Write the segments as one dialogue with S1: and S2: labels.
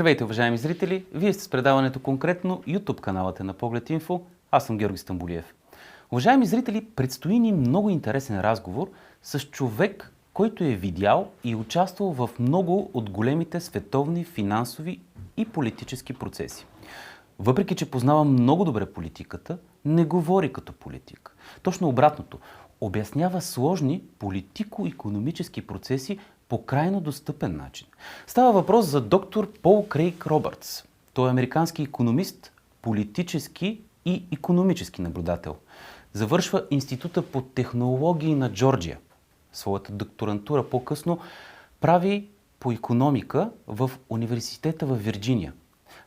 S1: Здравейте, уважаеми зрители! Вие сте с предаването конкретно YouTube каналът е на Поглед.инфо. Аз съм Георги Стамболиев. Уважаеми зрители, предстои ни много интересен разговор с човек, който е видял и участвал в много от големите световни финансови и политически процеси. Въпреки че познава много добре политиката, не говори като политик. Точно обратното, обяснява сложни политико-икономически процеси по крайно достъпен начин. Става въпрос за доктор Пол Крейг Робъртс. Той е американски икономист, политически и икономически наблюдател. Завършва Института по технологии на Джорджия. Своята докторантура по-късно прави по икономика в университета в Вирджиния.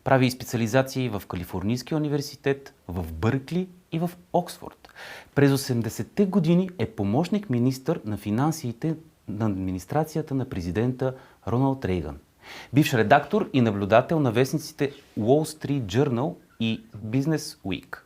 S1: Прави и специализации в Калифорнийския университет, в Бъркли и в Оксфорд. През 80-те години е помощник-министър на финансите на администрацията на президента Роналд Рейгън. Бивш редактор и наблюдател на вестниците Wall Street Journal и Business Week.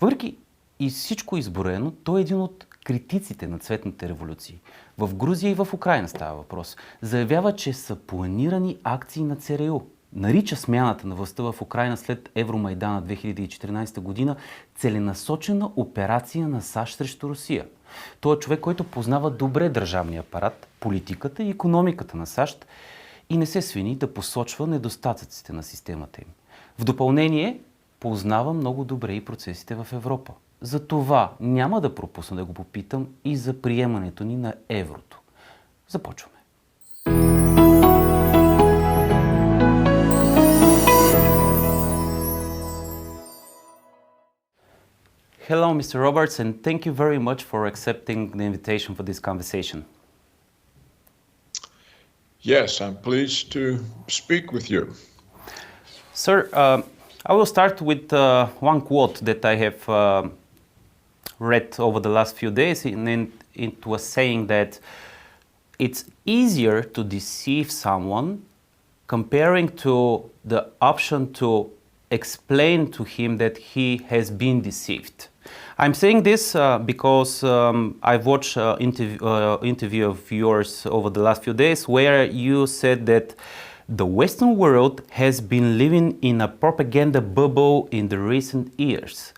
S1: Въпреки и всичко изброено, той е един от критиците на цветните революции. В Грузия и в Украйна става въпрос. Заявява, че са планирани акции на ЦРУ. Нарича смяната на властта в Украйна след Евромайдана 2014 година целенасочена операция на САЩ срещу Русия. Той е човек, който познава добре държавния апарат, политиката и икономиката на САЩ и не се свини да посочва недостатъците на системата им. В допълнение, познава много добре и процесите в Европа. За това няма да пропусна да го попитам и за приемането ни на еврото. Започваме. Hello, Mr. Roberts, and thank you very much for accepting the invitation for this conversation.
S2: Yes, I'm pleased to speak with you.
S1: Sir, I will start with one quote that I have read over the last few days, and it was saying that it's easier to deceive someone comparing to the option to explain to him that he has been deceived. I'm saying this because I've watched interview of yours over the last few days where you said that the Western world has been living in a propaganda bubble in the recent years.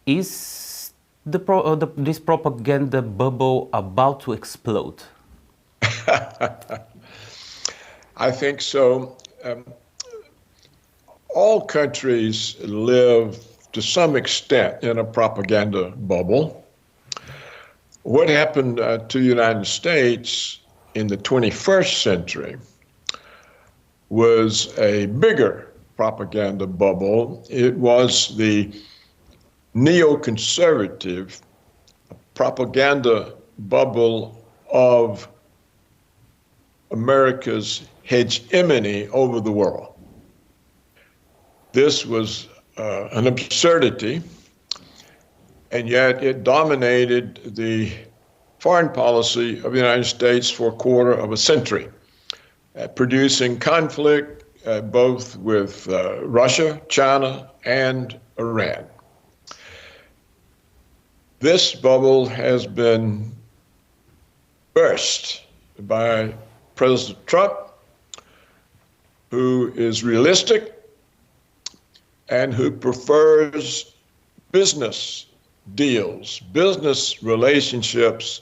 S1: Is this propaganda bubble about to explode?
S2: I think so. All countries live to some extent in a propaganda bubble. What happened to the United States in the 21st century was a bigger propaganda bubble. It was the neoconservative propaganda bubble of America's hegemony over the world. This was an absurdity, and yet it dominated the foreign policy of the United States for a quarter of a century, producing conflict both with Russia, China, and Iran. This bubble has been burst by President Trump, who is realistic and who prefers business deals, business relationships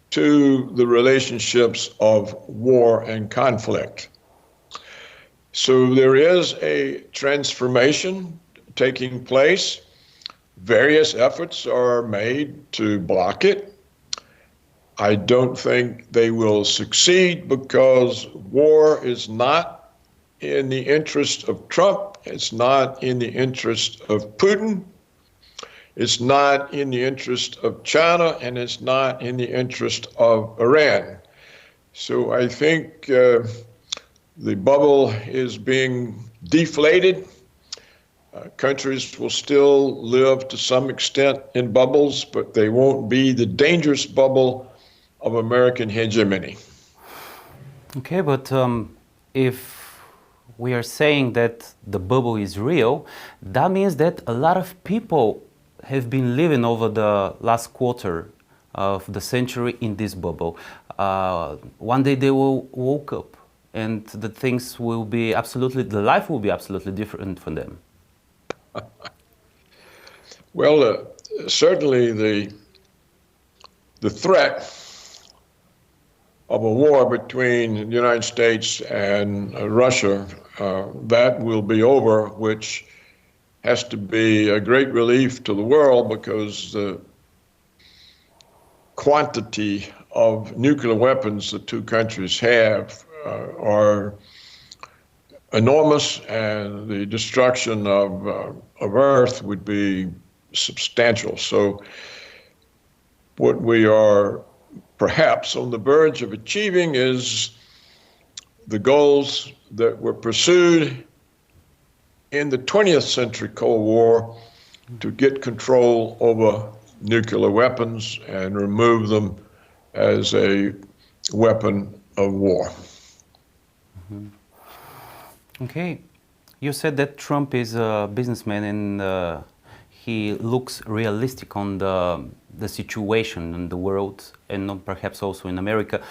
S2: to the relationships of war and conflict. So there is a transformation taking place. Various efforts are made to block it. I don't think they will succeed because war is not in the interest of Trump. It's not in the interest of Putin. It's not in the interest of China, and it's not in the interest of Iran. So I think the bubble is being deflated. Countries will still live to some extent in bubbles, but they won't be the dangerous bubble of American hegemony.
S1: Okay, but if we are saying that the bubble is real, that means that a lot of people have been living over the last quarter of the century in this bubble. One day they will woke up and the things will be absolutely, the life will be absolutely different for them?
S2: Well, certainly the threat of a war between the United States and Russia, that will be over, which has to be a great relief to the world because the quantity of nuclear weapons the two countries have are enormous, and the destruction of Earth would be substantial. So what we are perhaps on the verge of achieving is the goals that were pursued in the 20th century Cold War to get control over nuclear weapons and remove them as a weapon of war.
S1: Okay. You said that Trump is a businessman and he looks realistic on the situation in the world and not perhaps also in America.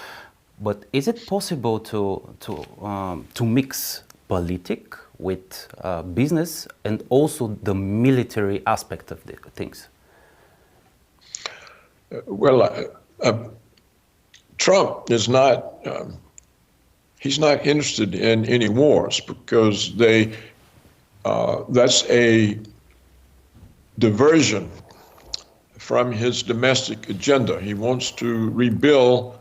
S1: But is it possible to mix politics with business and also the military aspect of the things?
S2: Trump is not, he's not interested in any wars because that's a diversion from his domestic agenda. He wants to rebuild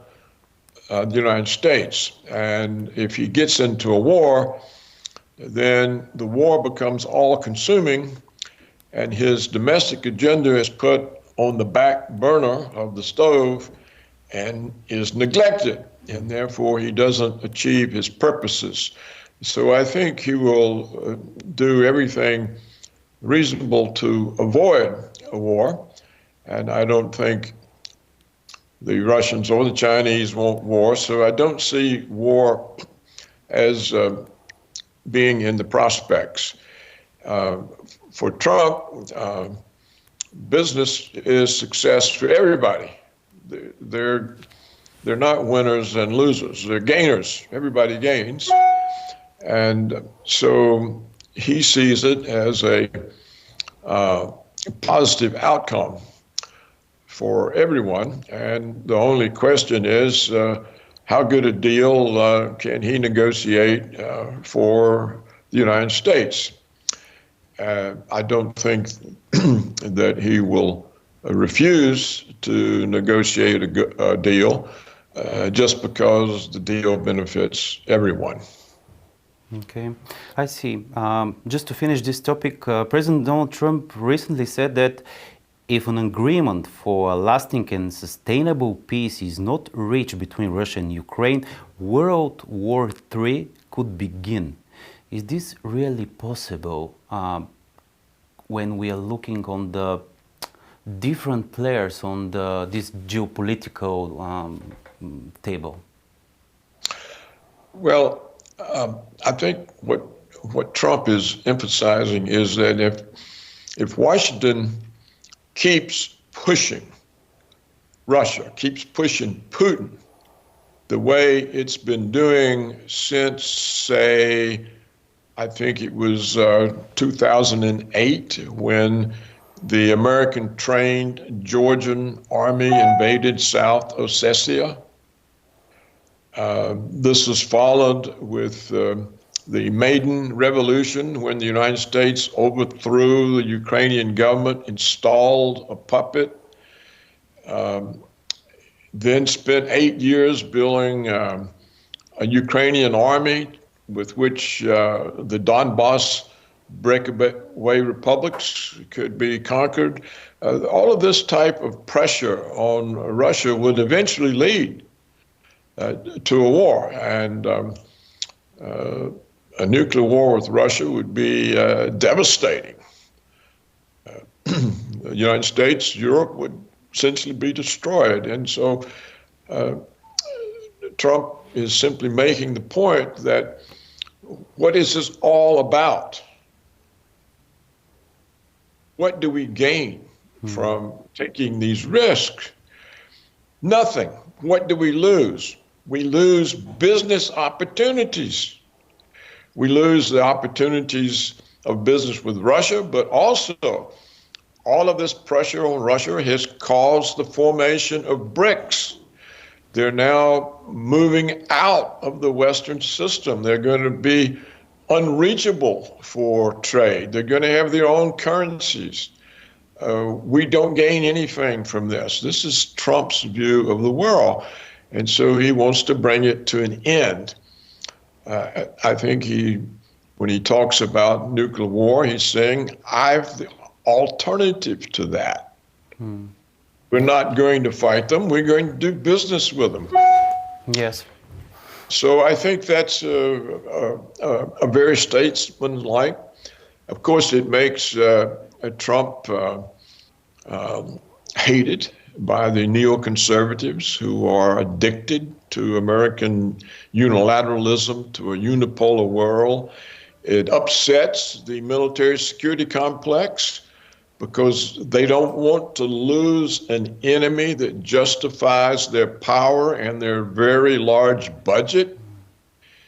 S2: the United States. And if he gets into a war, then the war becomes all-consuming, and his domestic agenda is put on the back burner of the stove and is neglected, and therefore he doesn't achieve his purposes. So I think he will do everything reasonable to avoid a war, and I don't think the Russians or the Chinese want war, so I don't see war as being in the prospects. For Trump, business is success for everybody. They're not winners and losers. They're gainers. Everybody gains. And so he sees it as a positive outcome for everyone. And the only question is, how good a deal can he negotiate for the United States? I don't think that he will refuse to negotiate a deal just because the deal benefits everyone.
S1: Okay, I see. Just to finish this topic, President Donald Trump recently said that if an agreement for a lasting and sustainable peace is not reached between Russia and Ukraine, World War III could begin. Is this really possible when we are looking on the different players on this geopolitical table?
S2: Well, I think what Trump is emphasizing is that if Washington keeps pushing Russia, keeps pushing Putin the way it's been doing since, say, I think it was 2008 when the American-trained Georgian army invaded South Ossetia. This was followed with the Maidan Revolution when the United States overthrew the Ukrainian government, installed a puppet, then spent 8 years building a Ukrainian army with which the Donbass breakaway republics could be conquered. All of this type of pressure on Russia would eventually lead to a war, and a nuclear war with Russia would be devastating. The United States, Europe would essentially be destroyed. And so Trump is simply making the point that what is this all about? What do we gain from taking these risks? Nothing. What do we lose? we lose business opportunities. We lose the opportunities of business with Russia, but also all of this pressure on Russia has caused the formation of BRICS. They're now moving out of the Western system. They're going to be unreachable for trade. They're going to have their own currencies. We don't gain anything from this. This is Trump's view of the world. And so he wants to bring it to an end. I think when he talks about nuclear war, he's saying, I've the alternative to that. We're not going to fight them. We're going to do business with them.
S1: Yes.
S2: So I think that's a very statesmanlike. Of course, it makes Trump hated by the neoconservatives who are addicted to American unilateralism, to a unipolar world. It upsets the military security complex because they don't want to lose an enemy that justifies their power and their very large budget.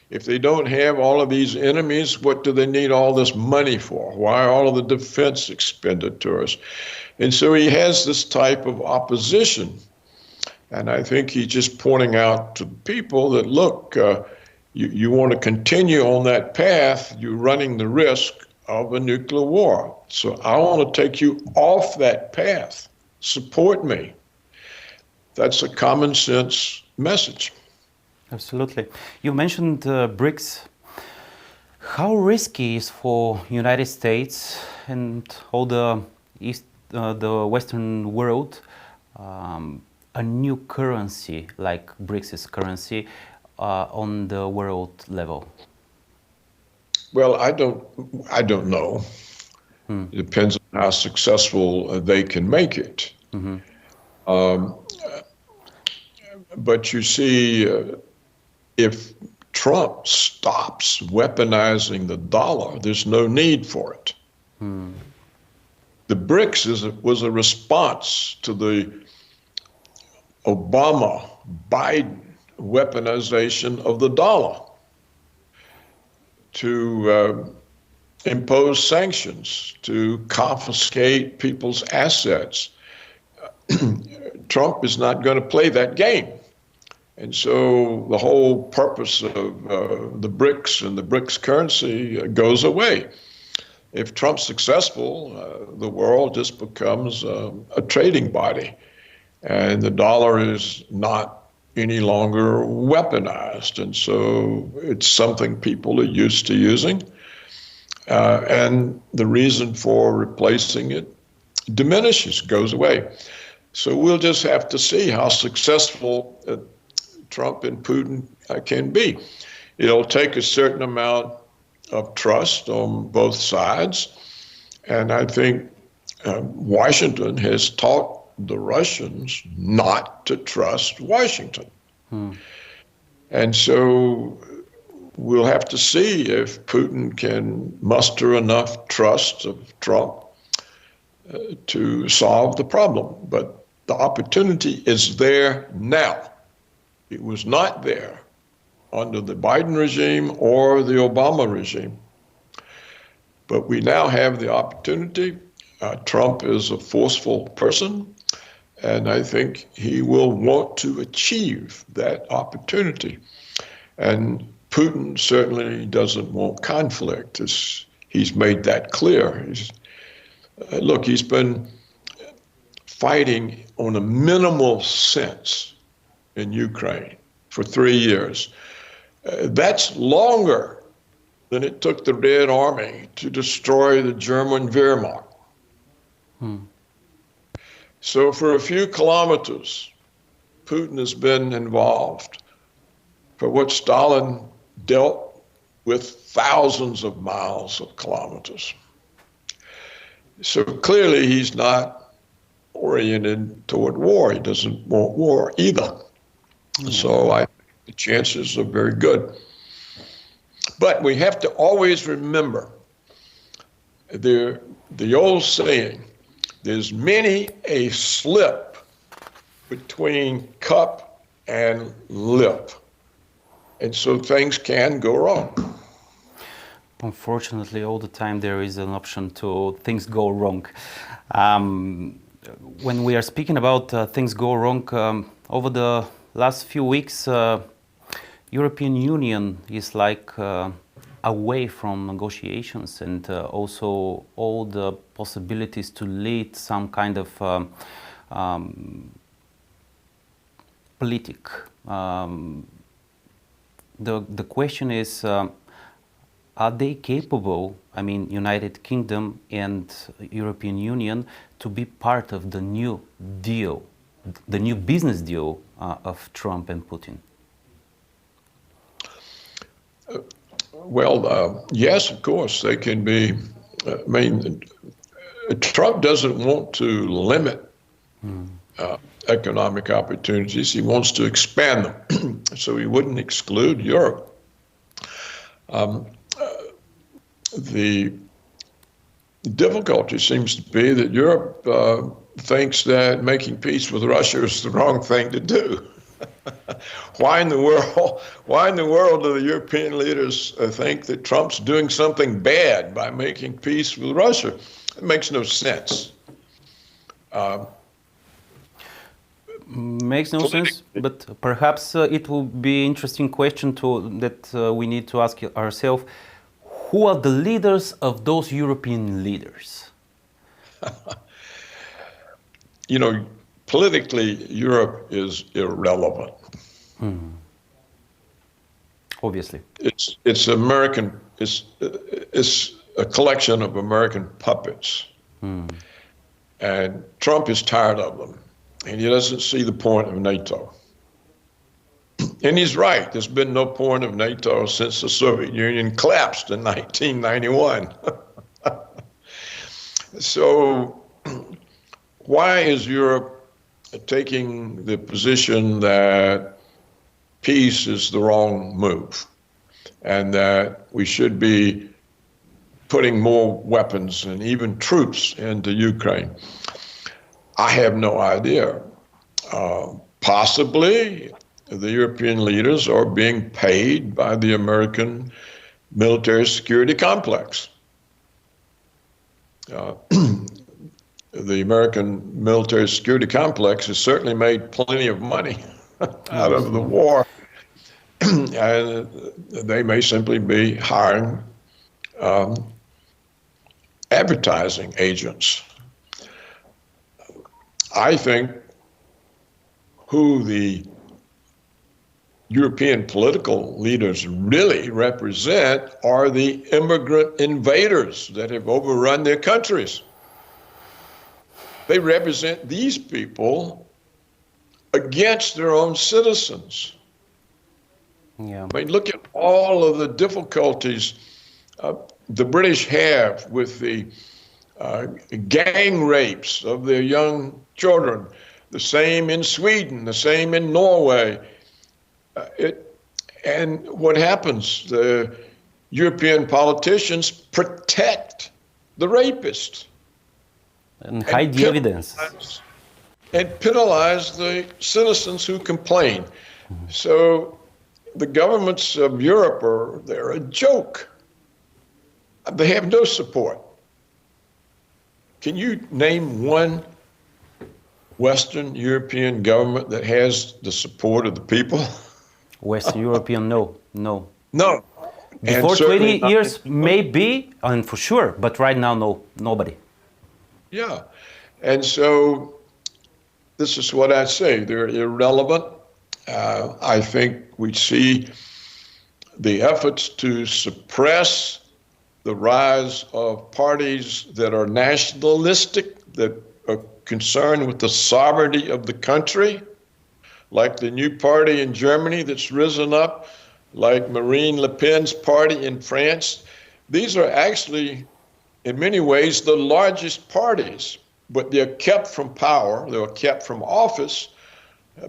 S2: If they don't have all of these enemies, what do they need all this money for? Why all of the defense expenditures? And so he has this type of opposition. And I think he's just pointing out to people that, look, you want to continue on that path, you're running the risk of a nuclear war. So I want to take you off that path. Support me. That's a common sense message.
S1: Absolutely. You mentioned BRICS. How risky is for United States and all the Western world a new currency like BRICS currency on the world level?
S2: Well, I don't know. It depends on how successful they can make it. But you see, if Trump stops weaponizing the dollar, there's no need for it. The BRICS was a response to the Obama-Biden weaponization of the dollar to impose sanctions, to confiscate people's assets. Trump is not going to play that game. And so the whole purpose of the BRICS and the BRICS currency goes away. If Trump's successful, the world just becomes a trading body, and the dollar is not any longer weaponized. And so it's something people are used to using. And the reason for replacing it diminishes, goes away. So we'll just have to see how successful Trump and Putin can be. It'll take a certain amount of trust on both sides. And I think Washington has taught the Russians not to trust Washington. And so we'll have to see if Putin can muster enough trust of Trump to solve the problem. But the opportunity is there now. It was not there under the Biden regime or the Obama regime. But we now have the opportunity. Trump is a forceful person, and I think he will want to achieve that opportunity. And Putin certainly doesn't want conflict. He's made that clear. He's been fighting on a minimal sense in Ukraine for 3 years. That's longer than it took the Red Army to destroy the German Wehrmacht. So for a few kilometers, Putin has been involved. For what Stalin dealt with thousands of miles of kilometers. So clearly he's not oriented toward war. He doesn't want war either. So I think the chances are very good. But we have to always remember the old saying, there's many a slip between cup and lip. And so things can go wrong.
S1: Unfortunately, all the time there is an option to things go wrong. When we are speaking about things go wrong, over the last few weeks, European Union is like away from negotiations and also all the possibilities to lead some kind of politic. The question is, are they capable, I mean, United Kingdom and European Union, to be part of the new deal, the new business deal of Trump and Putin?
S2: Yes, of course, they can be. Trump doesn't want to limit economic opportunities. He wants to expand them, so he wouldn't exclude Europe. The difficulty seems to be that Europe thinks that making peace with Russia is the wrong thing to do. Why in the world do the European leaders think that Trump's doing something bad by making peace with Russia? It makes no sense.
S1: Makes no sense, but perhaps it will be an interesting question that we need to ask ourselves. Who are the leaders of those European leaders?
S2: Politically, Europe is irrelevant.
S1: Obviously.
S2: It's American. It's a collection of American puppets. And Trump is tired of them. And he doesn't see the point of NATO. And he's right. There's been no point of NATO since the Soviet Union collapsed in 1991. So why is Europe taking the position that peace is the wrong move and that we should be putting more weapons and even troops into Ukraine? I have no idea. Possibly the European leaders are being paid by the American military security complex. The American military security complex has certainly made plenty of money out of the war. And they may simply be hiring advertising agents. I think who the European political leaders really represent are the immigrant invaders that have overrun their countries. They represent these people against their own citizens.
S1: Yeah.
S2: I mean, look at all of the difficulties the British have with the gang rapes of their young children. The same in Sweden, the same in Norway. And what happens? The European politicians protect the rapists.
S1: And hide the evidence.
S2: And penalize the citizens who complain. So the governments of Europe they're a joke. They have no support. Can you name one Western European government that has the support of the people?
S1: Western European, no.
S2: And
S1: Before 20 years, maybe, and for sure, but right now, no, nobody.
S2: Yeah, and so this is what I say, they're irrelevant. I think we see the efforts to suppress the rise of parties that are nationalistic, that are concerned with the sovereignty of the country, like the new party in Germany that's risen up, like Marine Le Pen's party in France. These are actually, in many ways, the largest parties, but they're kept from power, they're kept from office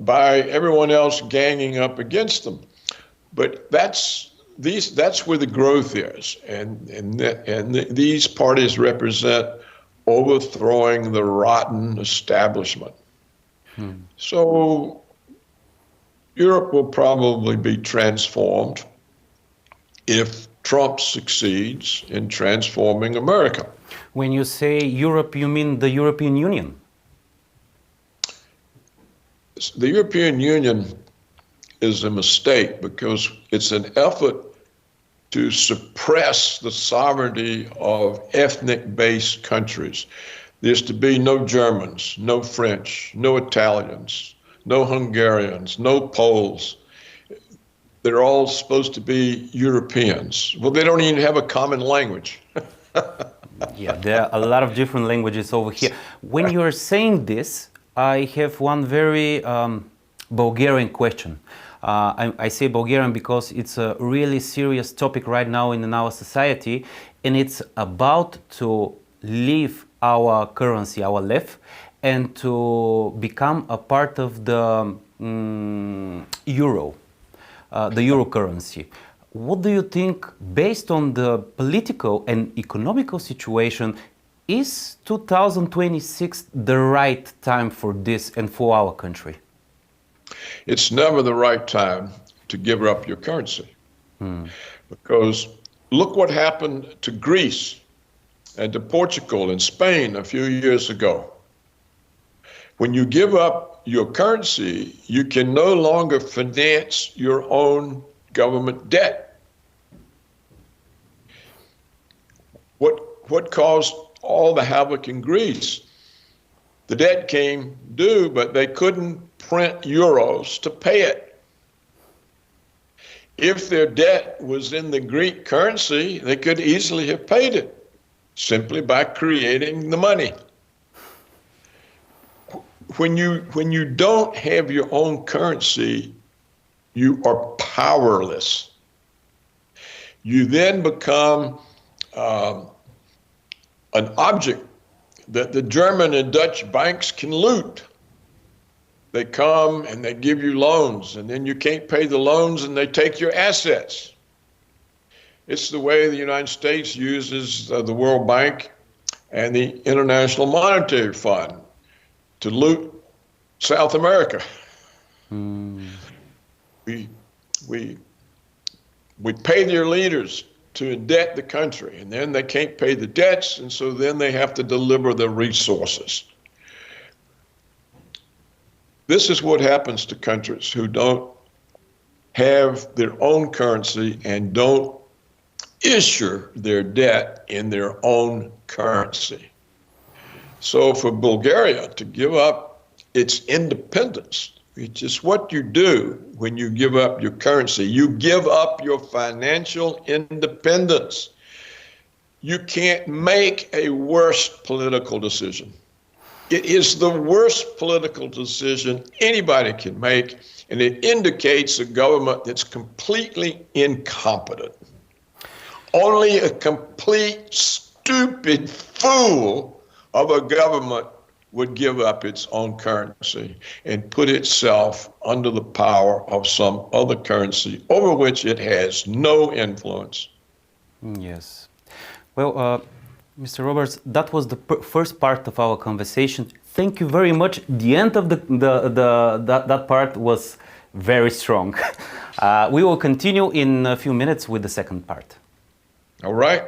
S2: by everyone else ganging up against them. But that's where the growth is, and these parties represent overthrowing the rotten establishment. So Europe will probably be transformed if Trump succeeds in transforming America.
S1: When you say Europe, you mean the European Union?
S2: The European Union is a mistake because it's an effort to suppress the sovereignty of ethnic-based countries. There's to be no Germans, no French, no Italians, no Hungarians, no Poles. They're all supposed to be Europeans. Well, they don't even have a common language.
S1: Yeah, there are a lot of different languages over here. When you're saying this, I have one very Bulgarian question. I say Bulgarian because it's a really serious topic right now in our society, and it's about to leave our currency, our lef, and to become a part of the euro, the euro currency. What do you think, based on the political and economical situation, is 2026 the right time for this and for our country?
S2: It's never the right time to give up your currency. Because look what happened to Greece and to Portugal and Spain a few years ago. When you give up your currency, you can no longer finance your own government debt. What caused all the havoc in Greece? The debt came due, but they couldn't print euros to pay it. If their debt was in the Greek currency, they could easily have paid it simply by creating the money. When you don't have your own currency, you are powerless. You then become an object that the German and Dutch banks can loot. They come and they give you loans, and then you can't pay the loans and they take your assets. It's the way the United States uses the World Bank and the International Monetary Fund to loot South America. We pay their leaders to indebt the country, and then they can't pay the debts, and so then they have to deliver the resources. This is what happens to countries who don't have their own currency and don't issue their debt in their own currency. So for Bulgaria to give up its independence, which is what you do when you give up your currency, you give up your financial independence. You can't make a worse political decision. It is the worst political decision anybody can make, and it indicates a government that's completely incompetent. Only a complete stupid fool of a government would give up its own currency and put itself under the power of some other currency over which it has no influence.
S1: Yes. Well, Mr. Roberts, that was the first part of our conversation. Thank you very much. The end of that part was very strong. We will continue in a few minutes with the second part.
S2: All right.